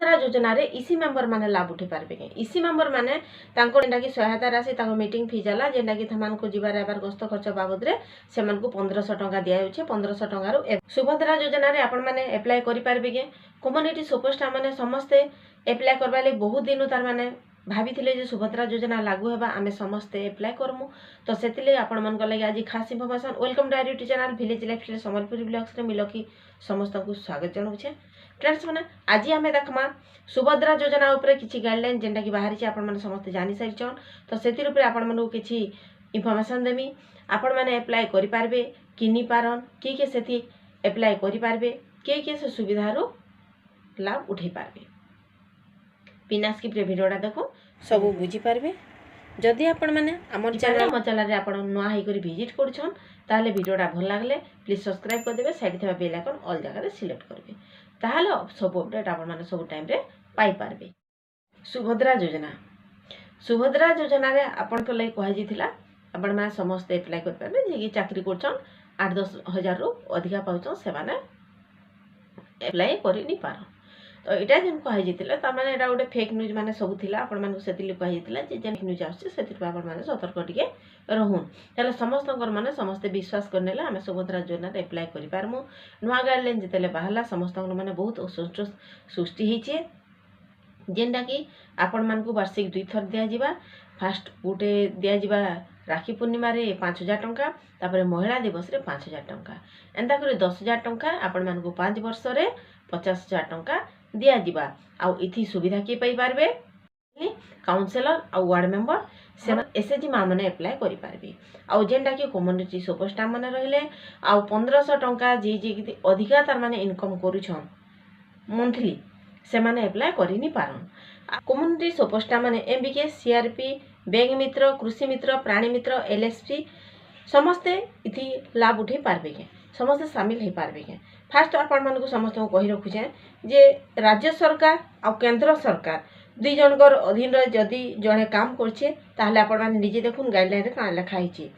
सुभद्रा योजना रे इसी मेंबर माने लाभ उठे पारबे के इसी मेंबर माने तांको जेंटा की सहायता राशि तांको मीटिंग फी जाला जेंटा की थमान को जीवार आबार गस्त खर्च बाबद रे सेमन को 1500 टका दिया होचे 1500 टका रो सुभद्रा योजना रे आपण माने अप्लाई करि पारबे के कम्युनिटी सुपरस्टार माने समस्ते अप्लाई करबा ले बहुत दिन तार माने भाभी थिले जे सुभद्रा योजना लागू हेबा आमे समस्ते अप्लाई करमु तो सेतिले आपण मन लगे आज खास information welcome diary YouTube channel village lifestyle Sambalpur blogs रे मिलकी समस्त को स्वागत जणाउछे फ्रेंड्स माने आज आमे देखमा सुभद्रा योजना ऊपर किछि गाइडलाइन जेंटा कि बाहरी आपण माने समस्त जानि सारिछन तो सेतिर ऊपर आपण माने किछि इन्फॉर्मेशन देमी आपण माने अप्लाई करि पारबे किनि पारन के सेति अप्लाई करि पारबे के से सुविधा रो लाभ उठै पारबे बिना स्किप रे वीडियोटा देखो सब बुझी पारबे जदि आपण माने हमर चैनल रे आपण नया हे करी विजिट करछन ताले वीडियोटा भल लागले प्लीज सब्सक्राइब कर देबे साइड थेबा बेल आइकन ऑल जगह रे सिलेक्ट करबे ताले सब अपडेट आपण माने सब टाइम रे पाई पारबे सुभद्रा योजना रे आपण को लई कहै जिथिला आपण माने समस्त अप्लाई कर पारबे जे कि चाकरी करछन 8-10 हजार रो अधिका पाउछन से माने अप्लाई करि नि पारो तो इटा जेन कहै जितिला त माने एटा गोटे फेक न्यूज माने सब थिला आपण माने सेतिले कहै जितिला जे जेन न्यूज आछे सेति आपण माने सतर्क टिके रहून तले समस्त माने समस्त विश्वास करनेला हमें सुभद्रा योजना रे अप्लाई करि पारमु नुवा गाइडलाइन जेतेले बाहला समस्त माने बहुत असंतोष सृष्टि हिचे जेंडा कि आपण मान को वार्षिक 2 थर दिया जिबा फर्स्ट गोटे दिया जिबा राखी पूर्णिमा रे 5000 टंका तापर महिला दिवस रे 5000 टंका एंता करे 10000 टंका आपण मान को 5 वर्ष रे 50000 टंका दिया जिबा आउ इथि सुविधा के पाई पारबे काउंसलर आउ वार्ड मेंबर से एसएचजी मा माने अप्लाई करि पारबे आउ जेंडा कि कम्युनिटी सुपरस्टार माने रहिले आउ 1500 टंका जे जे अधिका तार माने इनकम करूछन मंथली से माने अप्लाई करि नि पारन कम्युनिटी सुपरस्टार माने एमबीके सीआरपी बैंक मित्र कृषि मित्र प्राणी मित्र एलएसपी समस्ते इथि लाभ उठे पारबे के समस्त शामिल हो पारबे के फास्ट आपण मन को समस्त को कहि रखुछे जे राज्य सरकार आ केंद्र सरकार दुई जनकर अधीन रे जदी जणे काम करछे ताहले आपण माने निजे देखुन गाइडलाइन रे का लिखा हिची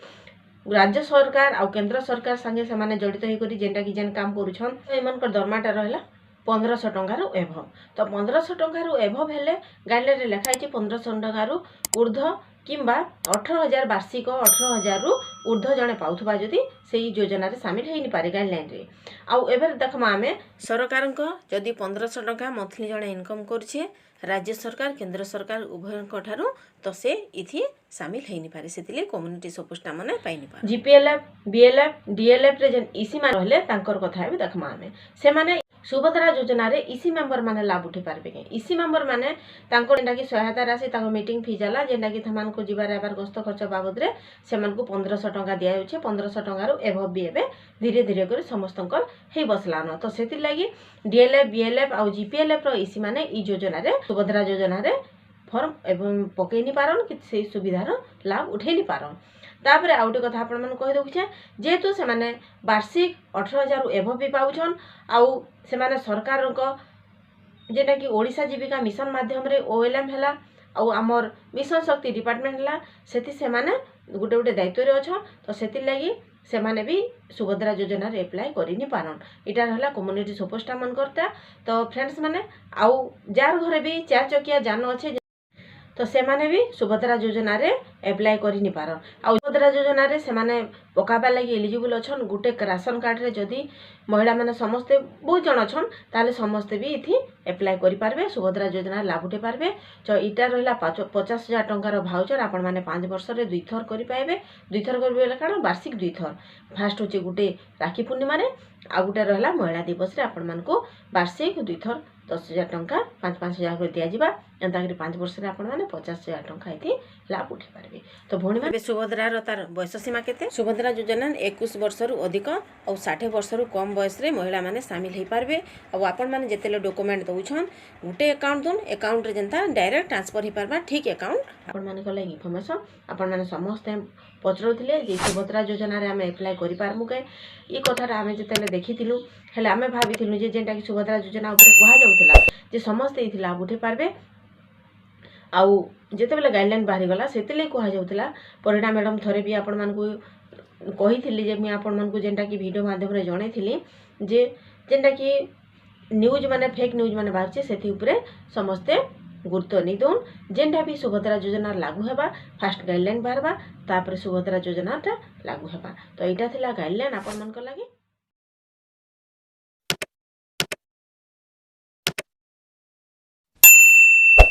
राज्य सरकार आ केंद्र सरकार संगे से माने जड़ित होई करी जेंटा कि जेन काम करूछन एमन कर दरमाटा रहला 1500 टंका रु एभव तो 1500 टंका रु एभव हेले गाइडलाइन रे लिखा हिची 1500 टंका रु ऊर्ध्व किंबा 18000 वार्षिक 18000 रु ऊर्ध्व जणे पाउथबा जदी सेही योजना रे शामिल हेइ नि पारे गाइडलाइन रे आउ एबे देखमा हमें सरकार को जदी 1500 टंका मंथली जणे इनकम करछे राज्य सरकार केंद्र सरकार उभय ठारू तो से इथि शामिल हेइ नि पारे सेतिले कम्युनिटी सपोर्ट माने पाइ नि पारे जीपीएलएफ बीएलएफ डीएलएफ रे जन इसी मा रहले तांकर कथा भी देखमा हमें से माने सुभद्रा योजना रे इसी मेंबर माने लाभ उठे पारबे के इसी मेंबर माने तांको जेंटा की सहायता राशि तांको मीटिंग फी जाला जेंटा की थमान को जीवार आबार गस्त खर्च बाबद रे सेमन को 1500 टका दिया होचे 1500 टका रो एभव भी एबे धीरे धीरे कर समस्तंकर हे बसला न तो सेति लागि डीएलएफ बीएलएफ आ जीपीएलएफ रो इसी माने ई योजना रे सुभद्रा योजना रे फॉर्म एवं पकई नि पारन कि से सुविधा रो लाभ उठे नि पारन तापर आउटे कथा आपण मन कहि दउछे जेतु से माने वार्षिक 18000 रु एभव भी पाउछन आउ से माने सरकार को जेटा कि ओडिसा जीविका मिशन माध्यम रे ओएलएम हला आउ हमर मिशन शक्ति डिपार्टमेंट हला सेति से माने गुटे गुटे दायित्व रे अछन तो सेति लागि से माने भी सुभद्रा योजना रे अप्लाई करि नि पारन इटा रहला कम्युनिटी सपोर्ट मन करता तो फ्रेंड्स माने आउ जार घरे भी 4 चकिया जान अछि तो से माने भी सुभद्रा योजना रे अप्लाई करि नि पारन आ सुभद्रा योजना रे से माने पकाबा लागि एलिजिबल अछन गुटे राशन कार्ड रे जदी महिला माने समस्त बहुत जण अछन ताले समस्त भी इथि अप्लाई करि पारबे सुभद्रा योजना लाभ उठे पारबे तो इटा रहला 50000 टंका रो भाउचर आपण माने 5 वर्ष रे 2 थर करि पाएबे 2 थर करबे कारण वार्षिक 2 थर फर्स्ट होचे गुटे राखी पूर्णिमा रे आ गुटे रहला महिला दिवस रे आपण मान को वार्षिक 2 थर 10000 टंका 5-5000 कर दिया जिबा एंता करी 5 वर्ष रे आपण माने 50000 टंका इथि लाभ उठे पारबे तो भोणी माने सुभद्रा रो तार बयस सीमा केते सुभद्रा योजना 21 वर्ष रु अधिक और 60 वर्ष रु कम बयस रे महिला माने शामिल हे पारबे और आपण माने जेतेले डॉक्यूमेंट दउछन गुटे अकाउंट दोन अकाउंट रे जनता डायरेक्ट ट्रांसफर हे पारबा ठीक अकाउंट आपण माने को लागि इन्फॉर्मेशन आपण माने समस्त पचरथिले जे सुभद्रा योजना रे हमें अप्लाई करि पारमु के ई कथारा हमें जेतेले देखिथिलु हेले हमें भाबिथिलु जे जेंटा कि सुभद्रा योजना ऊपर कहा जाउथिला जे समस्त इथि लाभ उठे पारबे आउ जेते बेले गाइडलाइन बाहरी गला सेतेले कहा जाउथिला परिणा मैडम थरे भी आपण मान को कहिथिली जे मी आपण मान को जेंटा कि वीडियो माध्यम रे जणैथिली जे जेंटा कि न्यूज माने फेक न्यूज माने बाहर से समस्ते गुरुत्व नहीं दौन जेनटा भी सुभद्रा योजना लागू हेबा फास्ट गाइडलाइन बाहरबा तापर सुभद्रा योजना लागू हेबा तो यहाँ गाइडलाइन आपण मन लगे।